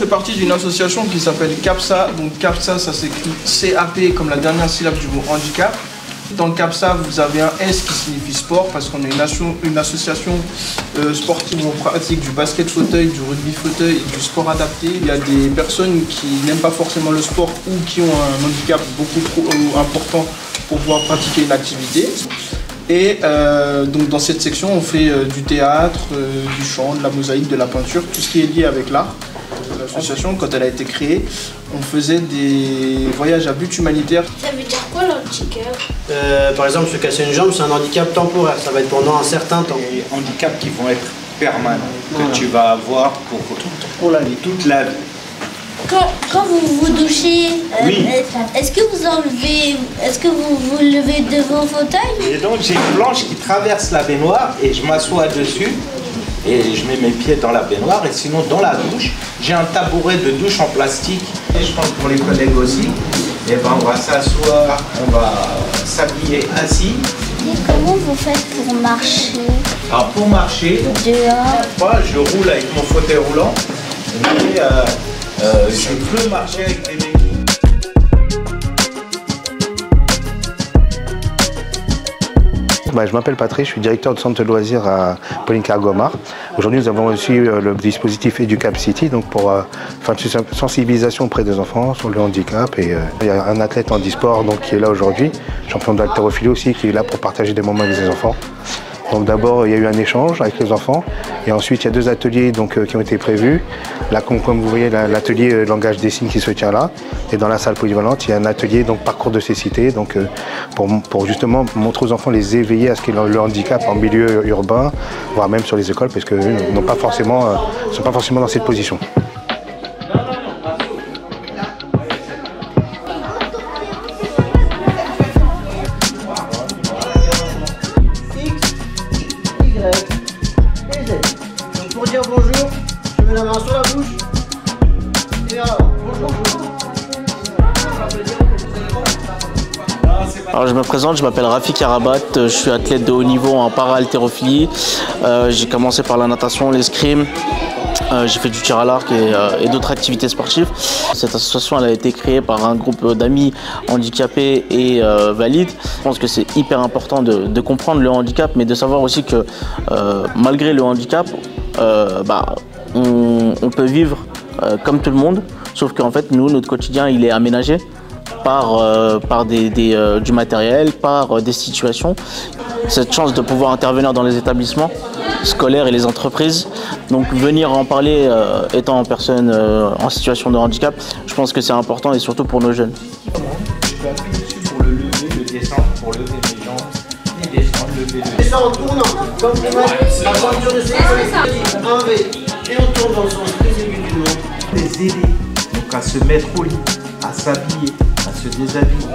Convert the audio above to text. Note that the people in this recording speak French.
fais partie d'une association qui s'appelle CAPSA. Donc CAPSA, ça s'écrit CAP comme la dernière syllabe du mot handicap. Dans le CAPSA, vous avez un S qui signifie sport parce qu'on est une association sportive où on pratique du basket fauteuil, du rugby fauteuil et du sport adapté. Il y a des personnes qui n'aiment pas forcément le sport ou qui ont un handicap beaucoup trop important pour pouvoir pratiquer une activité. Et donc dans cette section, on fait du théâtre, du chant, de la mosaïque, de la peinture, tout ce qui est lié avec l'art. L'association, quand elle a été créée, on faisait des voyages à but humanitaire. Ça veut dire quoi l'handicap? Par exemple, se casser une jambe, c'est un handicap temporaire. Ça va être pendant un certain temps. Des handicaps qui vont être permanents, que tu vas avoir pour la vie, toute la vie. Quand vous vous douchez, Oui. est-ce que vous levez de vos fauteuils? Et donc j'ai une planche qui traverse la baignoire et je m'assois dessus et je mets mes pieds dans la baignoire. Et sinon dans la douche, j'ai un tabouret de douche en plastique. Et je pense pour les collègues aussi, et ben on va s'asseoir, on va s'habiller assis. Et comment vous faites pour marcher? Alors pour marcher, Dehors. moi je roule avec mon fauteuil roulant, mais je peux marcher avec des béquilles. Je m'appelle Patrick, je suis directeur du centre de loisirs à Poligny-Cargomar. Aujourd'hui, nous avons reçu le dispositif Educap City donc pour faire une sensibilisation auprès des enfants sur le handicap. Et il y a un athlète en e-sport qui est là aujourd'hui, champion d'haltérophilie aussi, qui est là pour partager des moments avec les enfants. Donc d'abord, il y a eu un échange avec les enfants et ensuite il y a 2 ateliers qui ont été prévus. Là, comme vous voyez, l'atelier langage des signes qui se tient là. Et dans la salle polyvalente, il y a un atelier parcours de cécité pour justement montrer aux enfants, les éveiller à ce qu'est le handicap en milieu urbain, voire même sur les écoles, parce qu'eux ne sont pas forcément dans cette position. Donc pour dire bonjour, je mets la main sur la bouche. Et alors, bonjour. Alors je me présente, je m'appelle Rafi Karabat, je suis athlète de haut niveau en para-haltérophilie. J'ai commencé par la natation, l'escrime, j'ai fait du tir à l'arc et d'autres activités sportives. Cette association elle a été créée par un groupe d'amis handicapés et valides. Je pense que c'est hyper important de comprendre le handicap, mais de savoir aussi que malgré le handicap, on peut vivre comme tout le monde, sauf qu'en fait nous, notre quotidien il est aménagé par du matériel, par des situations. Cette chance de pouvoir intervenir dans les établissements scolaires et les entreprises, donc venir en parler étant en personne en situation de handicap, je pense que c'est important et surtout pour nos jeunes. Je peux appuyer dessus pour le lever, le descendre, pour lever mes jambes, et descendre, lever le Et ça en tournant, comme vous voyez, la voiture de sécurité, un V, et on tourne dans le sens très aigu du nom. les aider donc à se mettre au lit, à s'habiller, à se déshabiller.